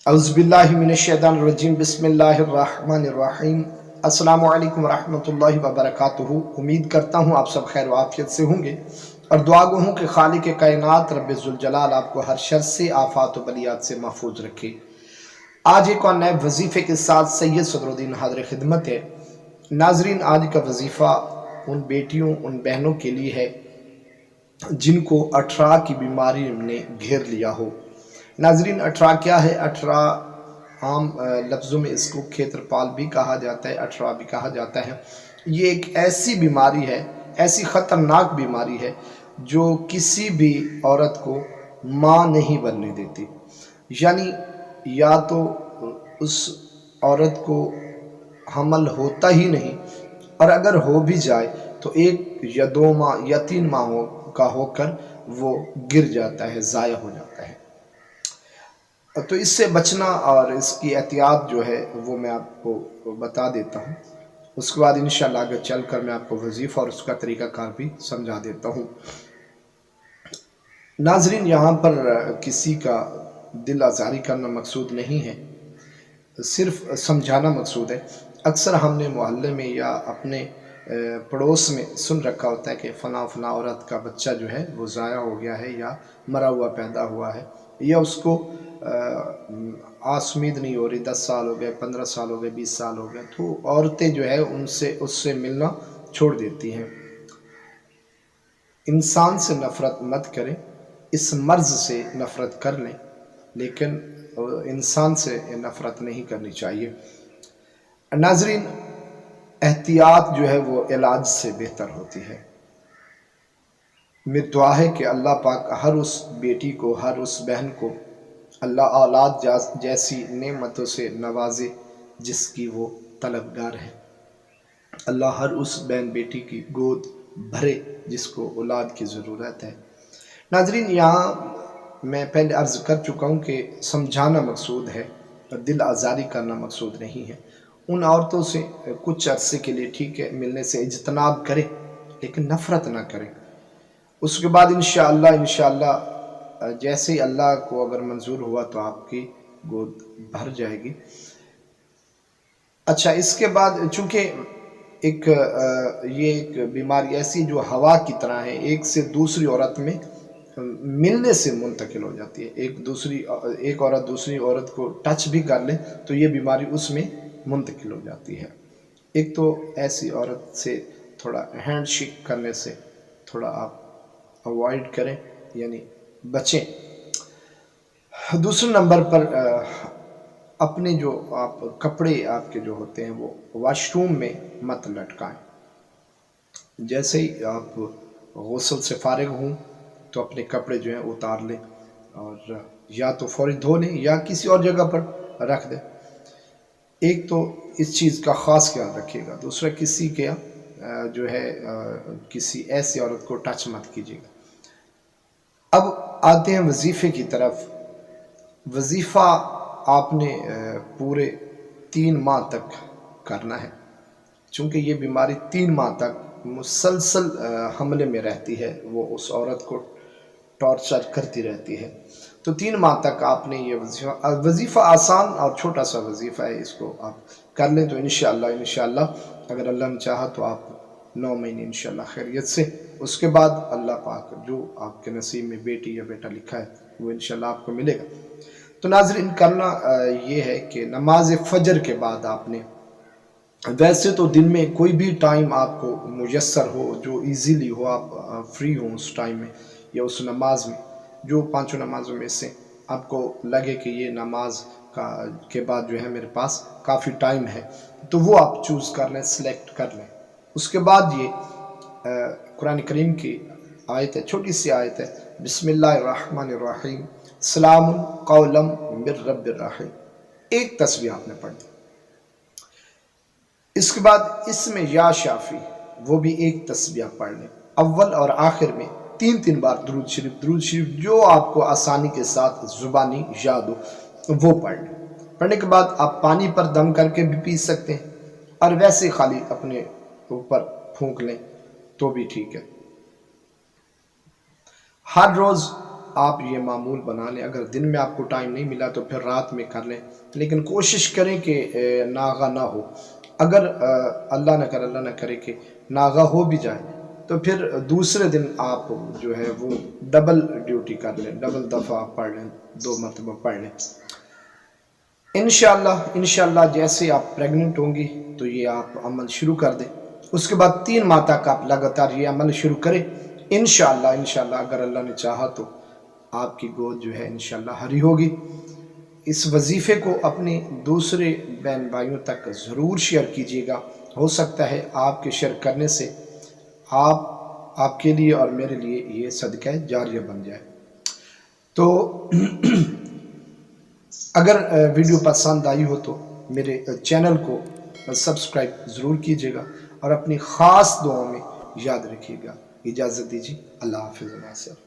اعوذ باللہ من الشیطان الرجیم بسم اللہ الرحمن الرحیم السلام علیکم ورحمۃ اللہ وبرکاتہ۔ امید کرتا ہوں آپ سب خیر و عافیت سے ہوں گے اور دعا گو ہوں کہ خالق کائنات رب ذوالجلال آپ کو ہر شر سے، آفات و بلیات سے محفوظ رکھے۔ آج ایک اور نئے وظیفے کے ساتھ سید صدر الدین حاضر خدمت ہے۔ ناظرین، آج کا وظیفہ ان بیٹیوں، ان بہنوں کے لیے ہے جن کو اٹھرا کی بیماری نے گھیر لیا ہو۔ ناظرین، اٹھرا کیا ہے؟ اٹھرا عام لفظوں میں اس کو کھیترپال بھی کہا جاتا ہے، اٹھرا بھی کہا جاتا ہے۔ یہ ایک ایسی بیماری ہے، ایسی خطرناک بیماری ہے جو کسی بھی عورت کو ماں نہیں بننے دیتی۔ یعنی یا تو اس عورت کو حمل ہوتا ہی نہیں، اور اگر ہو بھی جائے تو 1 یا 2 ماہ یا 3 ماہ کا ہو کر وہ گر جاتا ہے، ضائع ہو جاتا ہے۔ تو اس سے بچنا اور اس کی احتیاط جو ہے وہ میں آپ کو بتا دیتا ہوں۔ اس کے بعد انشاءاللہ آگے چل کر میں آپ کو وظیفہ اور اس کا طریقہ کار بھی سمجھا دیتا ہوں۔ ناظرین، یہاں پر کسی کا دل آزاری کرنا مقصود نہیں ہے، صرف سمجھانا مقصود ہے۔ اکثر ہم نے محلے میں یا اپنے پڑوس میں سن رکھا ہوتا ہے کہ فلاں فلاں عورت کا بچہ جو ہے وہ ضائع ہو گیا ہے، یا مرا ہوا پیدا ہوا ہے، یا اس کو آس امید نہیں ہو رہی، 10 سال ہو گئے، 15 سال ہو گئے، 20 سال ہو گئے، تو عورتیں جو ہے اس سے ملنا چھوڑ دیتی ہیں۔ انسان سے نفرت مت کریں، اس مرض سے نفرت کر لیں، لیکن انسان سے نفرت نہیں کرنی چاہیے۔ ناظرین، احتیاط جو ہے وہ علاج سے بہتر ہوتی ہے۔ میری دعا ہے کہ اللہ پاک ہر اس بیٹی کو، ہر اس بہن کو اللہ اولاد جیسی نعمتوں سے نوازے جس کی وہ طلبگار ہے۔ اللہ ہر اس بہن بیٹی کی گود بھرے جس کو اولاد کی ضرورت ہے۔ ناظرین، یہاں میں پہلے عرض کر چکا ہوں کہ سمجھانا مقصود ہے، دل آزاری کرنا مقصود نہیں ہے۔ ان عورتوں سے کچھ عرصے کے لیے ٹھیک ہے ملنے سے اجتناب کریں، لیکن نفرت نہ کریں۔ اس کے بعد انشاءاللہ جیسے ہی اللہ کو اگر منظور ہوا تو آپ کی گود بھر جائے گی۔ اچھا، اس کے بعد چونکہ یہ ایک بیماری ایسی جو ہوا کی طرح ہے، ایک سے دوسری عورت میں ملنے سے منتقل ہو جاتی ہے۔ ایک عورت دوسری عورت کو ٹچ بھی کر لے تو یہ بیماری اس میں منتقل ہو جاتی ہے۔ ایک تو ایسی عورت سے تھوڑا ہینڈ شیک کرنے سے تھوڑا آپ اوائڈ کریں، یعنی بچیں۔ دوسرے نمبر پر اپنے جو کپڑے آپ کے جو ہوتے ہیں وہ واش روم میں مت لٹکائیں۔ جیسے ہی آپ غسل سے فارغ ہوں تو اپنے کپڑے جو ہیں اتار لیں، اور یا تو فوری دھو لیں یا کسی اور جگہ پر رکھ دیں۔ ایک تو اس چیز کا خاص خیال رکھیے گا۔ دوسرا، کسی ایسی عورت کو ٹچ مت کیجیے گا۔ اب آتے ہیں وظیفے کی طرف۔ وظیفہ آپ نے پورے 3 ماہ تک کرنا ہے، چونکہ یہ بیماری 3 ماہ تک مسلسل حملے میں رہتی ہے، وہ اس عورت کو ٹارچر کرتی رہتی ہے۔ تو 3 ماہ تک آپ نے یہ وظیفہ آسان اور چھوٹا سا وظیفہ ہے، اس کو آپ کر لیں تو انشاءاللہ اگر اللہ نے چاہا تو آپ 9 مہینے انشاءاللہ خیریت سے۔ اس کے بعد اللہ پاک جو آپ کے نصیب میں بیٹی یا بیٹا لکھا ہے وہ انشاءاللہ آپ کو ملے گا۔ تو ناظرین، کرنا یہ ہے کہ نماز فجر کے بعد آپ نے، ویسے تو دن میں کوئی بھی ٹائم آپ کو میسر ہو، جو ایزیلی ہو، آپ فری ہوں اس ٹائم میں یا اس نماز میں، جو 5 نمازوں میں سے آپ کو لگے کہ یہ نماز کے بعد جو ہے میرے پاس کافی ٹائم ہے، تو وہ آپ چوز کر لیں، سلیکٹ کر لیں۔ اس کے بعد یہ قرآن کریم کی آیت ہے، چھوٹی سی آیت ہے، بسم اللہ الرحمن الرحیم، سلام قولا من رب الرحیم، ایک تسبیح آپ نے پڑھ دی۔ اس کے بعد اس میں یا شافی، وہ بھی ایک تسبیح پڑھ لیں۔ اول اور آخر میں 3 بار درود شریف جو آپ کو آسانی کے ساتھ زبانی یاد ہو وہ پڑھ لیں۔ پڑھنے کے بعد آپ پانی پر دم کر کے بھی پی سکتے ہیں، اور ویسے خالی اپنے اوپر پھونک لیں تو بھی ٹھیک ہے۔ ہر روز آپ یہ معمول بنا لیں. اگر دن میں آپ کو ٹائم نہیں ملا تو پھر رات میں کر لیں، لیکن کوشش کریں کہ ناغہ نہ ہو. اگر اللہ نہ کرے کہ ناغہ ہو بھی جائے تو پھر دوسرے دن آپ جو ہے وہ ڈبل ڈیوٹی کر لیں، ڈبل دفعہ آپ پڑھ لیں، 2 مرتبہ پڑھ لیں. انشاءاللہ جیسے آپ پریگننٹ ہوں گی تو یہ آپ عمل شروع کر دیں. اس کے بعد 3 ماہ تک آپ لگاتار یہ عمل شروع کریں. انشاءاللہ اگر اللہ نے چاہا تو آپ کی گود جو ہے انشاءاللہ ہری ہوگی. اس وظیفے کو اپنے دوسرے بہن بھائیوں تک ضرور شیئر کیجیے گا. ہو سکتا ہے آپ کے شیئر کرنے سے آپ کے لیے اور میرے لیے یہ صدقہ جاریہ بن جائے. تو اگر ویڈیو پسند آئی ہو تو میرے چینل کو سبسکرائب ضرور کیجیے گا اور اپنی خاص دعاؤں میں یاد رکھیے گا. اجازت دیجیے. اللہ حافظ ناصر.